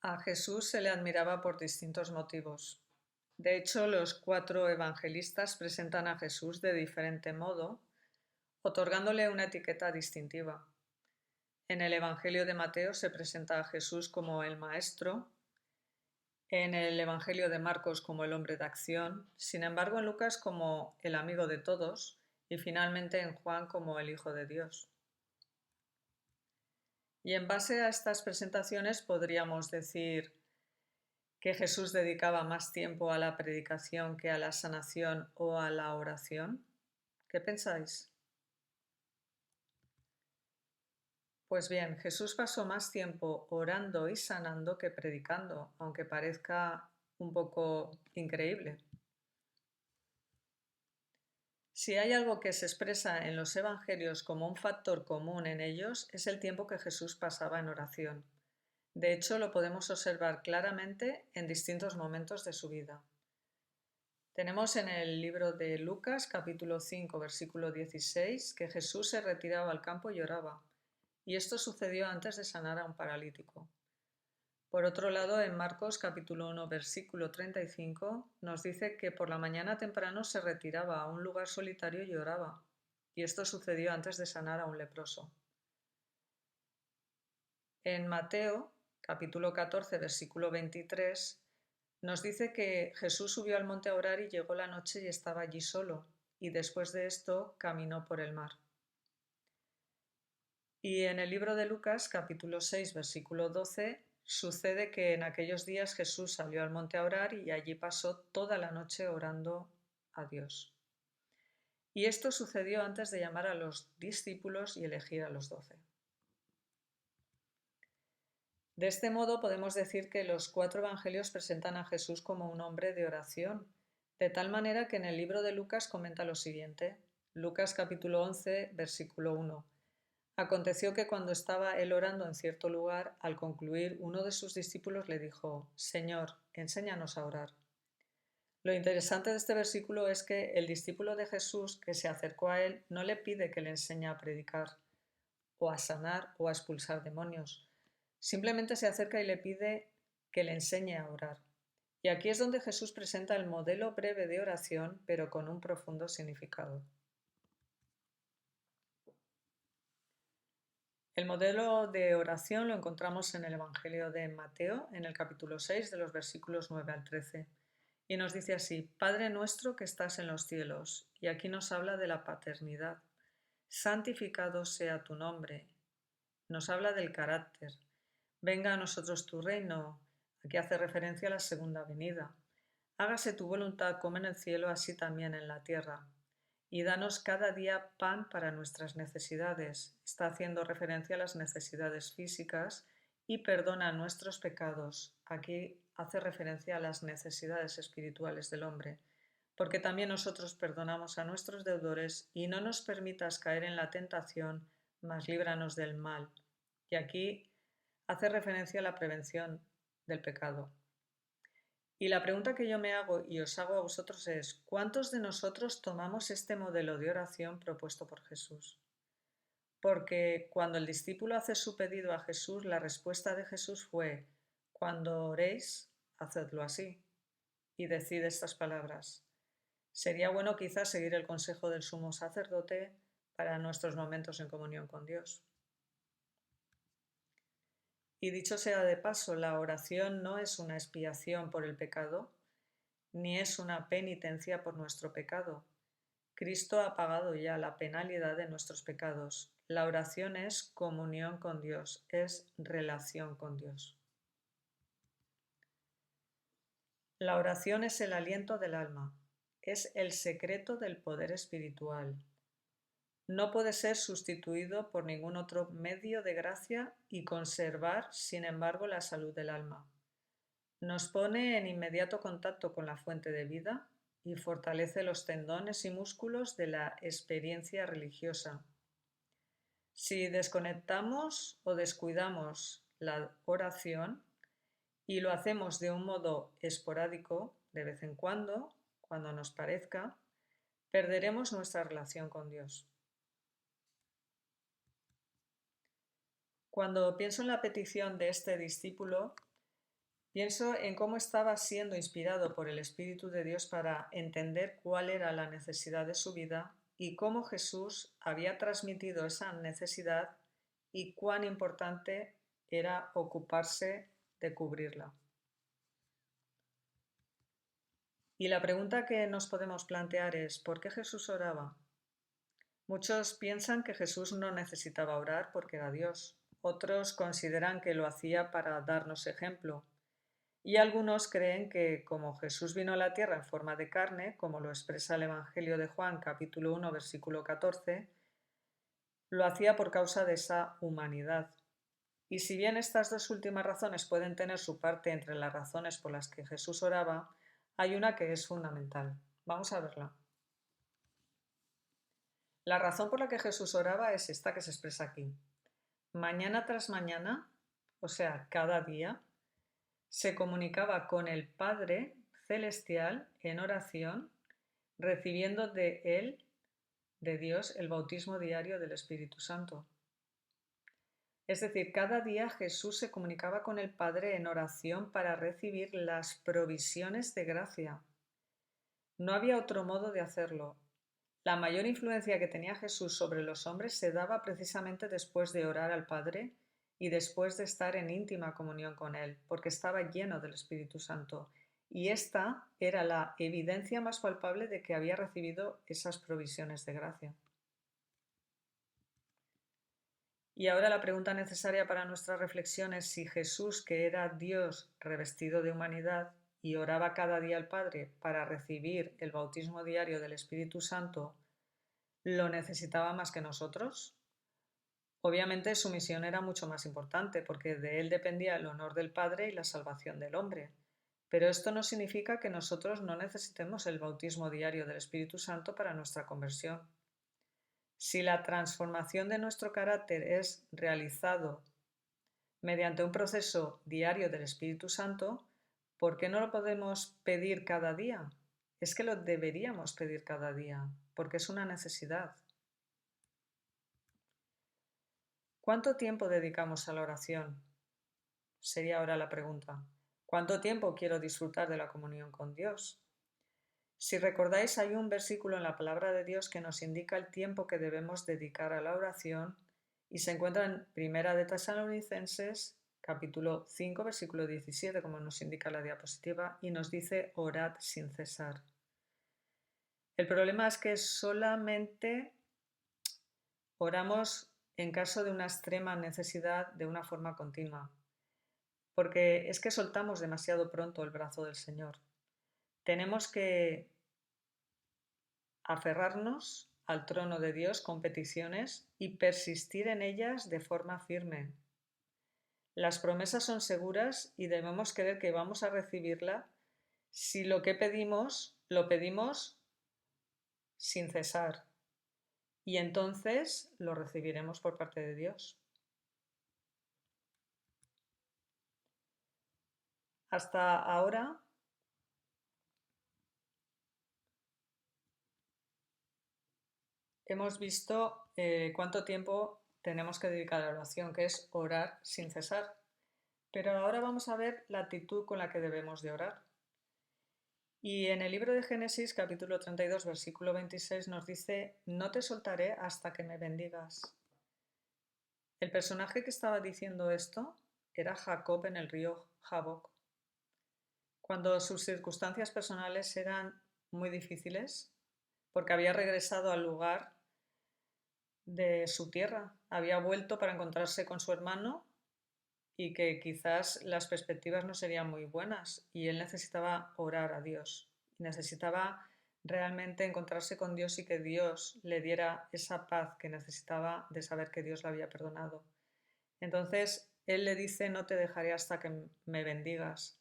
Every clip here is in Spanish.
A Jesús se le admiraba por distintos motivos. De hecho, los cuatro evangelistas presentan a Jesús de diferente modo, otorgándole una etiqueta distintiva. En el Evangelio de Mateo se presenta a Jesús como el Maestro, en el Evangelio de Marcos como el hombre de acción, sin embargo en Lucas como el amigo de todos y finalmente en Juan como el Hijo de Dios. Y en base a estas presentaciones podríamos decir que Jesús dedicaba más tiempo a la predicación que a la sanación o a la oración. ¿Qué pensáis? Pues bien, Jesús pasó más tiempo orando y sanando que predicando, aunque parezca un poco increíble. Si hay algo que se expresa en los evangelios como un factor común en ellos, es el tiempo que Jesús pasaba en oración. De hecho, lo podemos observar claramente en distintos momentos de su vida. Tenemos en el libro de Lucas, capítulo 5, versículo 16, que Jesús se retiraba al campo y oraba, y esto sucedió antes de sanar a un paralítico. Por otro lado, en Marcos capítulo 1, versículo 35, nos dice que por la mañana temprano se retiraba a un lugar solitario y oraba, y esto sucedió antes de sanar a un leproso. En Mateo capítulo 14, versículo 23, nos dice que Jesús subió al monte a orar y llegó la noche y estaba allí solo, y después de esto caminó por el mar. Y en el libro de Lucas, capítulo 6, versículo 12, sucede que en aquellos días Jesús salió al monte a orar y allí pasó toda la noche orando a Dios. Y esto sucedió antes de llamar a los discípulos y elegir a los 12. De este modo podemos decir que los cuatro evangelios presentan a Jesús como un hombre de oración, de tal manera que en el libro de Lucas comenta lo siguiente. Lucas capítulo 11, versículo 1. Aconteció que cuando estaba él orando en cierto lugar, al concluir, uno de sus discípulos le dijo: Señor, enséñanos a orar. Lo interesante de este versículo es que el discípulo de Jesús que se acercó a él no le pide que le enseñe a predicar, o a sanar, o a expulsar demonios. Simplemente se acerca y le pide que le enseñe a orar. Y aquí es donde Jesús presenta el modelo breve de oración, pero con un profundo significado. El modelo de oración lo encontramos en el Evangelio de Mateo, en el capítulo 6, de los versículos 9 al 13. Y nos dice así: Padre nuestro que estás en los cielos. Y aquí nos habla de la paternidad. Santificado sea tu nombre. Nos habla del carácter. Venga a nosotros tu reino. Aquí hace referencia a la segunda venida. Hágase tu voluntad como en el cielo, así también en la tierra. Y danos cada día pan para nuestras necesidades. Está haciendo referencia a las necesidades físicas. Y perdona nuestros pecados. Aquí hace referencia a las necesidades espirituales del hombre. Porque también nosotros perdonamos a nuestros deudores, y no nos permitas caer en la tentación, mas líbranos del mal. Y aquí hace referencia a la prevención del pecado. Y la pregunta que yo me hago y os hago a vosotros es: ¿cuántos de nosotros tomamos este modelo de oración propuesto por Jesús? Porque cuando el discípulo hace su pedido a Jesús, la respuesta de Jesús fue: cuando oréis, hacedlo así. Y decid estas palabras. Sería bueno quizás seguir el consejo del sumo sacerdote para nuestros momentos en comunión con Dios. Y dicho sea de paso, la oración no es una expiación por el pecado, ni es una penitencia por nuestro pecado. Cristo ha pagado ya la penalidad de nuestros pecados. La oración es comunión con Dios, es relación con Dios. La oración es el aliento del alma, es el secreto del poder espiritual. No puede ser sustituido por ningún otro medio de gracia y conservar, sin embargo, la salud del alma. Nos pone en inmediato contacto con la fuente de vida y fortalece los tendones y músculos de la experiencia religiosa. Si desconectamos o descuidamos la oración y lo hacemos de un modo esporádico, de vez en cuando nos parezca, perderemos nuestra relación con Dios. Cuando pienso en la petición de este discípulo, Pienso en cómo estaba siendo inspirado por el Espíritu de Dios para entender cuál era la necesidad de su vida y cómo Jesús había transmitido esa necesidad y cuán importante era ocuparse de cubrirla. Y la pregunta que nos podemos plantear es, ¿por qué Jesús oraba? Muchos piensan que Jesús no necesitaba orar porque era Dios. Otros consideran que lo hacía para darnos ejemplo. Y algunos creen que como Jesús vino a la tierra en forma de carne, como lo expresa el Evangelio de Juan capítulo 1 versículo 14, lo hacía por causa de esa humanidad. Y si bien estas dos últimas razones pueden tener su parte entre las razones por las que Jesús oraba, hay una que es fundamental. Vamos a verla. La razón por la que Jesús oraba es esta que se expresa aquí. Mañana tras mañana, o sea, cada día, se comunicaba con el Padre Celestial en oración, recibiendo de Él, de Dios, el bautismo diario del Espíritu Santo. Es decir, cada día Jesús se comunicaba con el Padre en oración para recibir las provisiones de gracia. No había otro modo de hacerlo. La mayor influencia que tenía Jesús sobre los hombres se daba precisamente después de orar al Padre y después de estar en íntima comunión con Él, porque estaba lleno del Espíritu Santo. Y esta era la evidencia más palpable de que había recibido esas provisiones de gracia. Y ahora la pregunta necesaria para nuestra reflexión es si Jesús, que era Dios revestido de humanidad y oraba cada día al Padre para recibir el bautismo diario del Espíritu Santo, ¿lo necesitaba más que nosotros? Obviamente su misión era mucho más importante porque de él dependía el honor del Padre y la salvación del hombre. Pero esto no significa que nosotros no necesitemos el bautismo diario del Espíritu Santo para nuestra conversión. Si la transformación de nuestro carácter es realizado mediante un proceso diario del Espíritu Santo, ¿por qué no lo podemos pedir cada día? Es que lo deberíamos pedir cada día, porque es una necesidad. ¿Cuánto tiempo dedicamos a la oración? Sería ahora la pregunta. ¿Cuánto tiempo quiero disfrutar de la comunión con Dios? Si recordáis, hay un versículo en la palabra de Dios que nos indica el tiempo que debemos dedicar a la oración y se encuentra en Primera de Tesalonicenses, capítulo 5, versículo 17, como nos indica la diapositiva, y nos dice orad sin cesar. El problema es que solamente oramos en caso de una extrema necesidad de una forma continua, porque es que soltamos demasiado pronto el brazo del Señor. Tenemos que aferrarnos al trono de Dios con peticiones y persistir en ellas de forma firme. Las promesas son seguras y debemos creer que vamos a recibirla si lo que pedimos lo pedimos sin cesar. Y entonces lo recibiremos por parte de Dios. Hasta ahora hemos visto cuánto tiempo tenemos que dedicar a la oración, que es orar sin cesar. Pero ahora vamos a ver la actitud con la que debemos de orar. Y en el libro de Génesis, capítulo 32, versículo 26, nos dice, no te soltaré hasta que me bendigas. El personaje que estaba diciendo esto era Jacob en el río Jaboc. Cuando sus circunstancias personales eran muy difíciles, porque había regresado al lugar de su tierra, había vuelto para encontrarse con su hermano y que quizás las perspectivas no serían muy buenas y él necesitaba orar a Dios, necesitaba realmente encontrarse con Dios y que Dios le diera esa paz que necesitaba de saber que Dios le había perdonado. Entonces él le dice, no te dejaré hasta que me bendigas.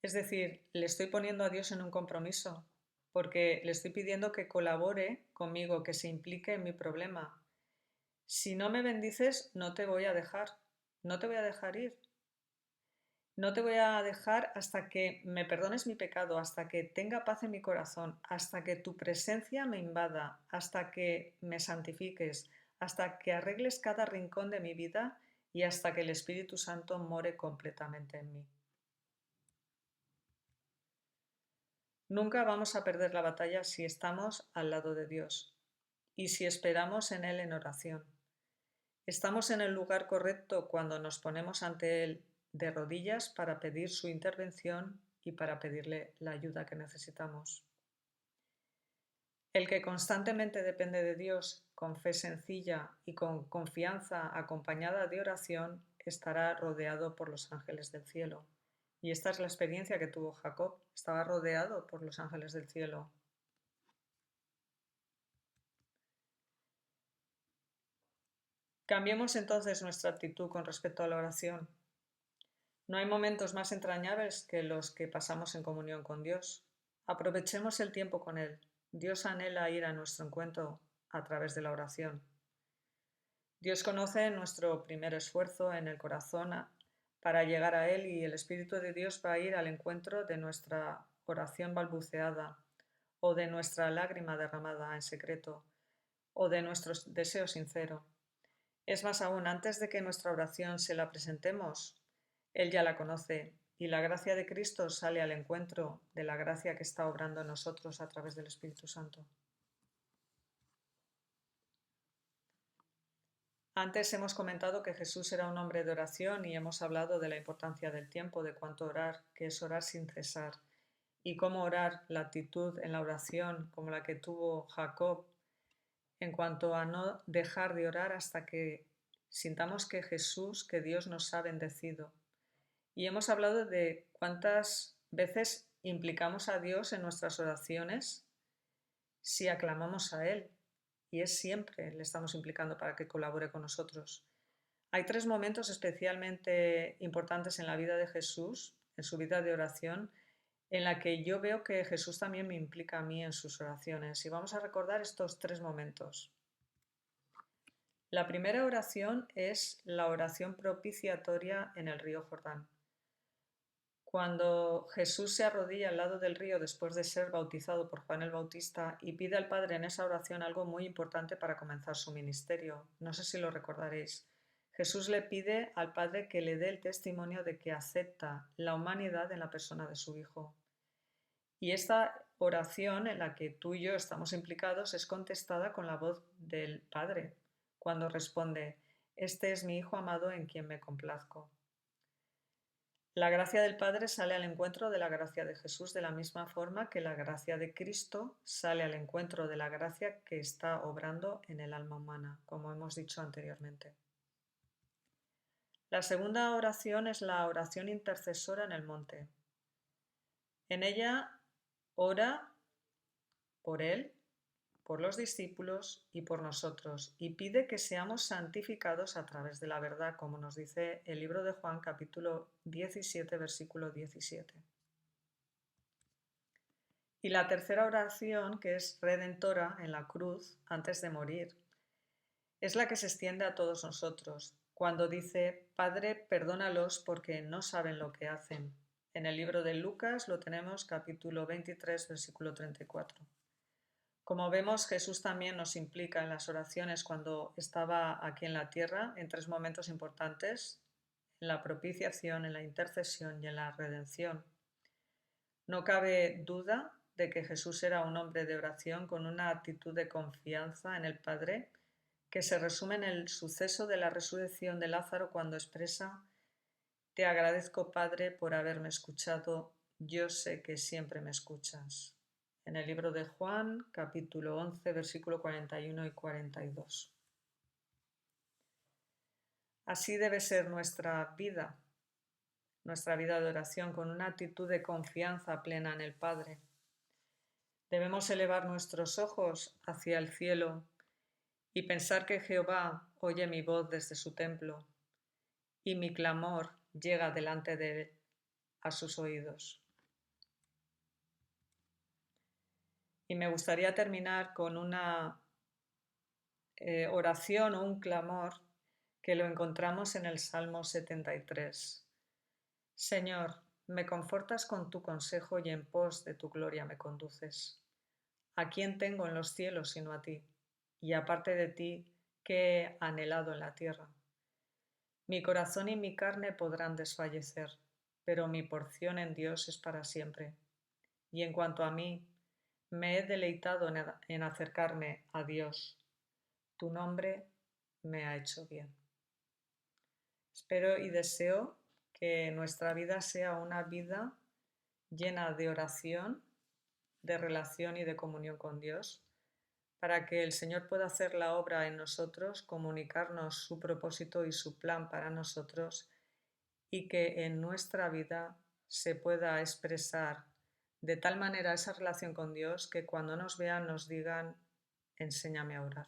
Es decir, le estoy poniendo a Dios en un compromiso, porque le estoy pidiendo que colabore conmigo, que se implique en mi problema. Si no me bendices, no te voy a dejar, no te voy a dejar ir. No te voy a dejar hasta que me perdones mi pecado, hasta que tenga paz en mi corazón, hasta que tu presencia me invada, hasta que me santifiques, hasta que arregles cada rincón de mi vida y hasta que el Espíritu Santo more completamente en mí. Nunca vamos a perder la batalla si estamos al lado de Dios y si esperamos en Él en oración. Estamos en el lugar correcto cuando nos ponemos ante Él de rodillas para pedir su intervención y para pedirle la ayuda que necesitamos. El que constantemente depende de Dios con fe sencilla y con confianza acompañada de oración estará rodeado por los ángeles del cielo. Y esta es la experiencia que tuvo Jacob. Estaba rodeado por los ángeles del cielo. Cambiemos entonces nuestra actitud con respecto a la oración. No hay momentos más entrañables que los que pasamos en comunión con Dios. Aprovechemos el tiempo con Él. Dios anhela ir a nuestro encuentro a través de la oración. Dios conoce nuestro primer esfuerzo en el corazón para llegar a Él y el Espíritu de Dios va a ir al encuentro de nuestra oración balbuceada o de nuestra lágrima derramada en secreto o de nuestro deseo sincero. Es más aún, antes de que nuestra oración se la presentemos, Él ya la conoce y la gracia de Cristo sale al encuentro de la gracia que está obrando en nosotros a través del Espíritu Santo. Antes hemos comentado que Jesús era un hombre de oración y hemos hablado de la importancia del tiempo, de cuánto orar, que es orar sin cesar, y cómo orar, la actitud en la oración como la que tuvo Jacob, en cuanto a no dejar de orar hasta que sintamos que Jesús, que Dios nos ha bendecido. Y hemos hablado de cuántas veces implicamos a Dios en nuestras oraciones si aclamamos a Él, y es siempre le estamos implicando para que colabore con nosotros. Hay tres momentos especialmente importantes en la vida de Jesús, en su vida de oración, en la que yo veo que Jesús también me implica a mí en sus oraciones. Y vamos a recordar estos tres momentos. La primera oración es la oración propiciatoria en el río Jordán. Cuando Jesús se arrodilla al lado del río después de ser bautizado por Juan el Bautista y pide al Padre en esa oración algo muy importante para comenzar su ministerio. No sé si lo recordaréis. Jesús le pide al Padre que le dé el testimonio de que acepta la humanidad en la persona de su Hijo. Y esta oración en la que tú y yo estamos implicados es contestada con la voz del Padre, cuando responde: "Este es mi Hijo amado en quien me complazco". La gracia del Padre sale al encuentro de la gracia de Jesús de la misma forma que la gracia de Cristo sale al encuentro de la gracia que está obrando en el alma humana, como hemos dicho anteriormente. La segunda oración es la oración intercesora en el monte. En ella ora por Él, por los discípulos y por nosotros, y pide que seamos santificados a través de la verdad, como nos dice el libro de Juan, capítulo 17, versículo 17. Y la tercera oración, que es redentora en la cruz, antes de morir, es la que se extiende a todos nosotros, cuando dice: "Padre, perdónalos porque no saben lo que hacen". En el libro de Lucas lo tenemos, capítulo 23, versículo 34. Como vemos, Jesús también nos implica en las oraciones cuando estaba aquí en la tierra en tres momentos importantes: en la propiciación, en la intercesión y en la redención. No cabe duda de que Jesús era un hombre de oración con una actitud de confianza en el Padre, que se resume en el suceso de la resurrección de Lázaro cuando expresa: "Te agradezco, Padre, por haberme escuchado, yo sé que siempre me escuchas". En el libro de Juan, capítulo 11, versículo 41 y 42. Así debe ser nuestra vida de oración, con una actitud de confianza plena en el Padre. Debemos elevar nuestros ojos hacia el cielo y pensar que Jehová oye mi voz desde su templo y mi clamor llega delante de él a sus oídos. Y me gustaría terminar con una oración o un clamor que lo encontramos en el Salmo 73. Señor, me confortas con tu consejo y en pos de tu gloria me conduces. ¿A quién tengo en los cielos sino a ti? Y aparte de ti, ¿qué he anhelado en la tierra? Mi corazón y mi carne podrán desfallecer, pero mi porción en Dios es para siempre. Y en cuanto a mí, me he deleitado en acercarme a Dios. Tu nombre me ha hecho bien. Espero y deseo que nuestra vida sea una vida llena de oración, de relación y de comunión con Dios, para que el Señor pueda hacer la obra en nosotros, comunicarnos su propósito y su plan para nosotros, y que en nuestra vida se pueda expresar de tal manera esa relación con Dios que cuando nos vean nos digan: enséñame a orar.